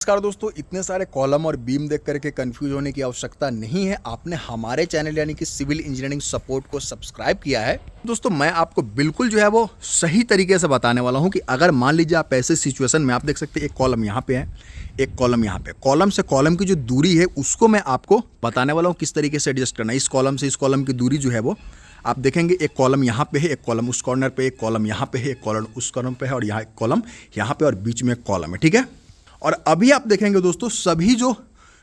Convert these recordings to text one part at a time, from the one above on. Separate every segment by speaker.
Speaker 1: नमस्कार दोस्तों, इतने सारे कॉलम और बीम देख करके कंफ्यूज होने की आवश्यकता नहीं है। आपने हमारे चैनल यानी कि सिविल इंजीनियरिंग सपोर्ट को सब्सक्राइब किया है। दोस्तों मैं आपको बिल्कुल जो है वो सही तरीके से बताने वाला हूं कि अगर मान लीजिए आप ऐसे सिचुएशन में, आप देख सकते हैं एक कॉलम यहाँ पे है, एक कॉलम यहाँ पे, कॉलम से कॉलम की जो दूरी है उसको मैं आपको बताने वाला हूँ किस तरीके से एडजस्ट करना है। इस कॉलम से इस कॉलम की दूरी जो है वो आप देखेंगे, एक कॉलम यहाँ पे है, एक कॉलम उस कॉर्नर पे, एक कॉलम यहाँ पे है, एक कॉलम उस कॉलम पे है और यहाँ एक कॉलम यहाँ पे और बीच में एक कॉलम है। ठीक है। और अभी आप देखेंगे दोस्तों सभी जो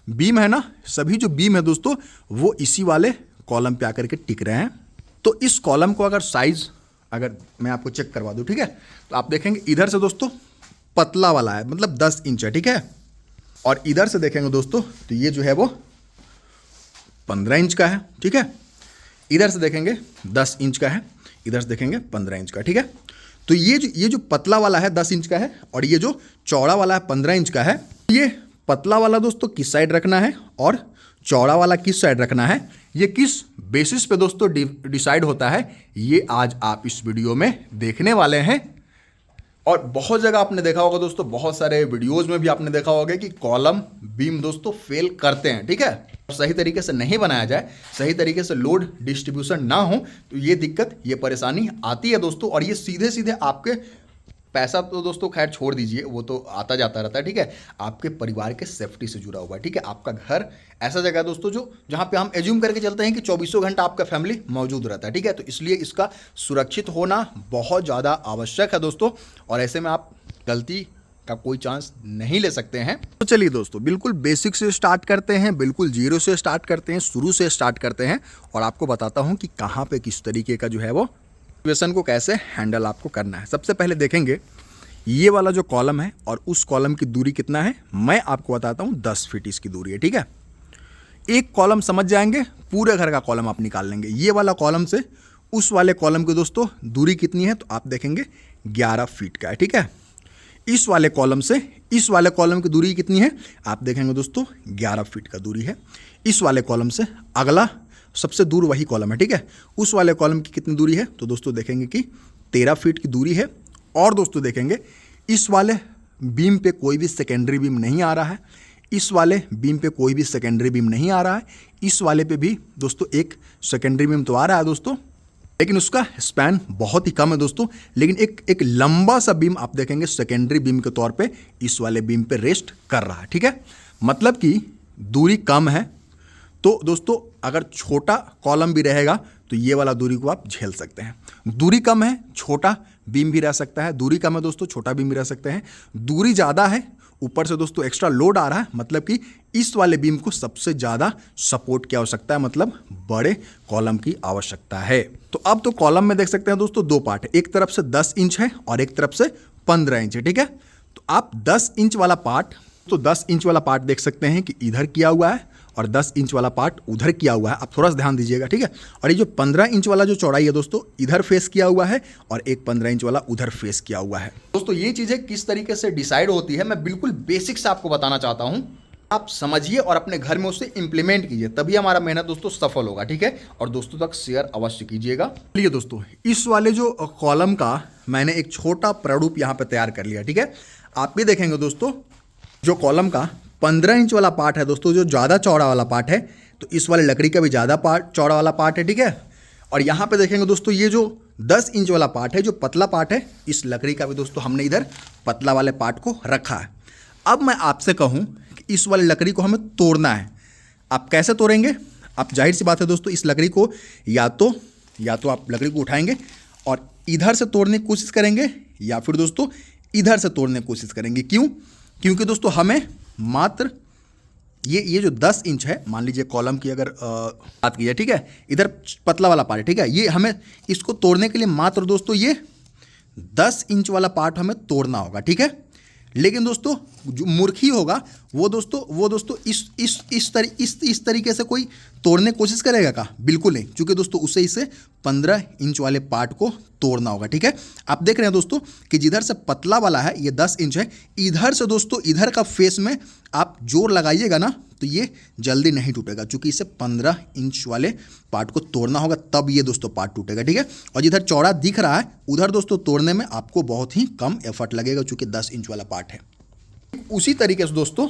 Speaker 1: बीम है ना, सभी जो बीम है दोस्तों वो इसी वाले कॉलम पे आकर के टिक रहे हैं। तो इस कॉलम को अगर साइज अगर मैं आपको चेक करवा दूं, ठीक है, तो आप देखेंगे इधर से दोस्तों पतला वाला है, मतलब 10 इंच है। ठीक है। और इधर से देखेंगे दोस्तों तो ये जो है वो 15 इंच का है। ठीक है। इधर से देखेंगे 10 इंच का है, इधर से देखेंगे 15 इंच का। ठीक है। तो ये जो पतला वाला है 10 इंच का है और ये जो चौड़ा वाला है 15 इंच का है। ये पतला वाला दोस्तों किस साइड रखना है और चौड़ा वाला किस साइड रखना है, ये किस बेसिस पे दोस्तों डिसाइड होता है, ये आज आप इस वीडियो में देखने वाले हैं। और बहुत जगह आपने देखा होगा दोस्तों, बहुत सारे वीडियोज में भी आपने देखा होगा कि कॉलम बीम दोस्तों फेल करते हैं। ठीक है। सही तरीके से नहीं बनाया जाए, सही तरीके से लोड डिस्ट्रीब्यूशन ना हो तो ये दिक्कत, ये परेशानी आती है दोस्तों। और ये सीधे सीधे आपके पैसा तो दोस्तों खैर छोड़ दीजिए, वो तो आता जाता रहता है। ठीक है। आपके परिवार के सेफ्टी से जुड़ा हुआ है। ठीक है। आपका घर ऐसा जगह है दोस्तों जो जहाँ पे हम एज्यूम करके चलते हैं कि 24 घंटा आपका फैमिली मौजूद रहता है। ठीक है। तो इसलिए इसका सुरक्षित होना बहुत ज़्यादा आवश्यक है दोस्तों। और ऐसे में आप गलती का कोई चांस नहीं ले सकते हैं। तो चलिए दोस्तों बिल्कुल बेसिक से स्टार्ट करते हैं, बिल्कुल जीरो से स्टार्ट करते हैं, शुरू से स्टार्ट करते हैं और आपको बताता हूँ कि कहाँ पे किस तरीके का जो है वो सिचुएशन को कैसे हैंडल आपको करना है। सबसे पहले देखेंगे ये वाला जो कॉलम है और उस कॉलम की दूरी कितना है, मैं आपको बताता हूँ 10 फीट इसकी दूरी है। ठीक है। एक कॉलम समझ जाएंगे, पूरे घर का कॉलम आप निकाल लेंगे। ये वाला कॉलम से उस वाले कॉलम की दोस्तों दूरी कितनी है, तो आप देखेंगे 11 फीट का है। ठीक है। इस वाले कॉलम से इस वाले कॉलम की दूरी कितनी है, आप देखेंगे दोस्तों 11 फीट का दूरी है। इस वाले कॉलम से अगला सबसे दूर वही कॉलम है। ठीक है। उस वाले कॉलम की कितनी दूरी है, तो दोस्तों देखेंगे कि 13 फीट की दूरी है। और दोस्तों देखेंगे इस वाले बीम पे कोई भी सेकेंडरी बीम नहीं आ रहा है, इस वाले बीम पे कोई भी सेकेंडरी बीम नहीं आ रहा है, इस वाले पे भी दोस्तों एक सेकेंडरी बीम तो आ रहा है दोस्तों, लेकिन उसका स्पैन बहुत ही कम है दोस्तों। लेकिन एक लंबा सा बीम आप देखेंगे सेकेंडरी बीम के तौर पे इस वाले बीम पे रेस्ट कर रहा है। ठीक है। मतलब कि दूरी कम है। तो दोस्तों अगर छोटा कॉलम भी रहेगा तो ये वाला दूरी को आप झेल सकते हैं। दूरी कम है, छोटा बीम भी रह सकता है। दूरी कम है दोस्तों, छोटा बीम भी रह सकते हैं। दूरी ज़्यादा है, ऊपर से दोस्तों एक्स्ट्रा लोड आ रहा है, मतलब कि इस वाले बीम को सबसे ज़्यादा सपोर्ट की आवश्यकता है, मतलब बड़े कॉलम की आवश्यकता है। तो अब तो कॉलम में देख सकते हैं दोस्तों दो पार्ट है, एक तरफ से 10 इंच है और एक तरफ से 15 इंच है। ठीक है। तो आप 10 इंच वाला पार्ट, तो 10 इंच वाला पार्ट देख सकते हैं कि इधर किया हुआ है और 10 इंच वाला पार्ट उधर किया हुआ है। आप थोड़ा सा ध्यान दीजिएगा। ठीक है। और ये जो 15 इंच वाला जो चौड़ाई है दोस्तों इधर फेस किया हुआ है और एक 15 इंच वाला उधर फेस किया हुआ है। दोस्तों ये चीज़ें किस तरीके से डिसाइड होती है मैं बिल्कुल बेसिक से आपको बताना चाहता हूँ। आप समझिए और अपने घर में उसे इंप्लीमेंट कीजिए, तभी हमारा मेहनत दोस्तों सफल होगा। ठीक है। और दोस्तों तक शेयर अवश्य कीजिएगा। चलिए दोस्तों इस वाले जो कॉलम का मैंने एक छोटा प्रारूप यहाँ पे तैयार कर लिया। ठीक है। आप भी देखेंगे दोस्तों जो कॉलम का 15 इंच वाला पार्ट है दोस्तों, जो ज़्यादा चौड़ा वाला पार्ट है, तो इस वाले लकड़ी का भी ज़्यादा पार्ट चौड़ा वाला पार्ट है। ठीक है। और यहाँ पे देखेंगे दोस्तों ये जो 10 इंच वाला पार्ट है, जो पतला पार्ट है, इस लकड़ी का भी दोस्तों हमने इधर पतला वाले पार्ट को रखा है। अब मैं आपसे कहूँ कि इस वाले लकड़ी को हमें तोड़ना है, आप कैसे तोड़ेंगे? आप जाहिर सी बात है दोस्तों इस लकड़ी को या तो आप लकड़ी को उठाएंगे और इधर से तोड़ने की कोशिश करेंगे या फिर दोस्तों इधर से तोड़ने की कोशिश करेंगे। क्यों? क्योंकि दोस्तों हमें मात्र ये जो 10 इंच है, मान लीजिए कॉलम की अगर बात की जाए, ठीक है, इधर पतला वाला पार्ट है। ठीक है। ये हमें इसको तोड़ने के लिए मात्र दोस्तों ये 10 इंच वाला पार्ट हमें तोड़ना होगा। ठीक है। लेकिन दोस्तों जो मूर्खी होगा वो दोस्तों इस तरीके से कोई तोड़ने की कोशिश करेगा का? बिल्कुल नहीं, क्योंकि दोस्तों उसे इसे 15 इंच वाले पार्ट को तोड़ना होगा। ठीक है। आप देख रहे हैं दोस्तों कि जिधर से पतला वाला है ये 10 इंच है, इधर से दोस्तों इधर का फेस में आप जोर लगाइएगा ना तो ये जल्दी नहीं टूटेगा, क्योंकि इसे 15 इंच वाले पार्ट को तोड़ना होगा, तब ये दोस्तों पार्ट टूटेगा। ठीक है। और जिधर चौड़ा दिख रहा है उधर दोस्तों तोड़ने में आपको बहुत ही कम एफर्ट लगेगा, चूंकि 10 इंच वाला पार्ट है। उसी तरीके से दोस्तों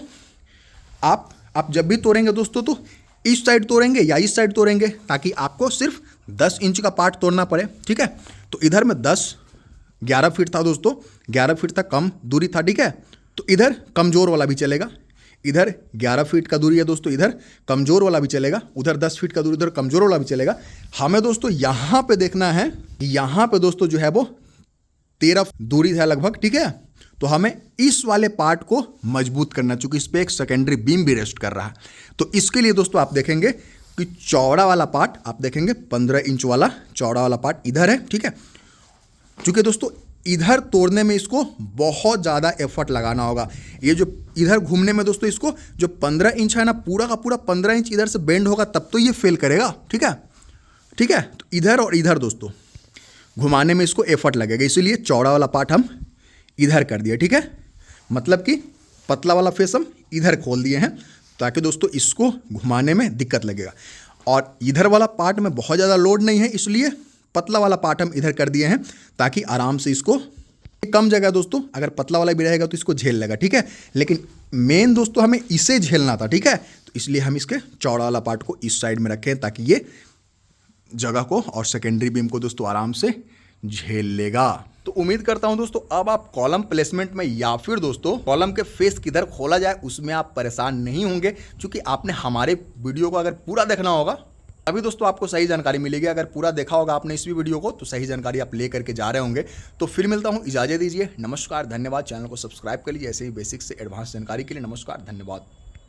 Speaker 1: आप जब भी तोड़ेंगे दोस्तों तो इस साइड तोड़ेंगे या इस साइड तोड़ेंगे, ताकि आपको सिर्फ 10 इंच का पार्ट तोड़ना पड़े। ठीक है, तो इधर में 11 फीट था दोस्तों, 11 फीट तक कम दूरी था। ठीक है, तो इधर कमज़ोर वाला भी चलेगा, इधर 11 फीट का दूरी है दोस्तों, इधर कमज़ोर वाला भी चलेगा, उधर 10 फीट का दूरी, इधर कमज़ोर वाला भी चलेगा। हमें दोस्तों यहाँ पे देखना है, यहाँ पे दोस्तों जो है वो 13 दूरी है लगभग। ठीक है, तो हमें इस वाले पार्ट को मजबूत करना, चूंकि इस पर एक सेकेंडरी बीम भी रेस्ट कर रहा है। तो इसके लिए दोस्तों आप देखेंगे कि चौड़ा वाला पार्ट आप देखेंगे 15 इंच वाला चौड़ा वाला पार्ट इधर है। ठीक है, चूंकि दोस्तों इधर तोड़ने में इसको बहुत ज़्यादा एफर्ट लगाना होगा। ये जो इधर घूमने में दोस्तों इसको जो 15 इंच है ना, पूरा का पूरा 15 इंच इधर से बेंड होगा, तब तो ये फेल करेगा। ठीक है, ठीक है, तो इधर और इधर दोस्तों घुमाने में इसको एफर्ट लगेगा, इसीलिए चौड़ा वाला पार्ट हम इधर कर दिए। ठीक है, मतलब कि पतला वाला फेस हम इधर खोल दिए हैं, ताकि दोस्तों इसको घुमाने में दिक्कत लगेगा। और इधर वाला पार्ट में बहुत ज़्यादा लोड नहीं है, इसलिए पतला वाला पार्ट हम इधर कर दिए हैं, ताकि आराम से इसको, कम जगह दोस्तों अगर पतला वाला भी रहेगा तो इसको झेल लेगा। ठीक है, लेकिन मेन दोस्तों हमें इसे झेलना था। ठीक है, तो इसलिए हम इसके चौड़ा वाला पार्ट को इस साइड में रखें, ताकि ये जगह को और सेकेंडरी बीम को दोस्तों आराम से झेल लेगा। तो उम्मीद करता हूं दोस्तों अब आप कॉलम प्लेसमेंट में या फिर दोस्तों कॉलम के फेस किधर खोला जाए उसमें आप परेशान नहीं होंगे, क्योंकि आपने हमारे वीडियो को अगर पूरा देखना होगा अभी दोस्तों आपको सही जानकारी मिलेगी। अगर पूरा देखा होगा आपने इस वीडियो को तो सही जानकारी आप ले करके जा रहे होंगे। तो फिर मिलता हूं, इजाजत दीजिए, नमस्कार, धन्यवाद। चैनल को सब्सक्राइब कर लीजिए ऐसे ही बेसिक से एडवांस जानकारी के लिए। नमस्कार, धन्यवाद।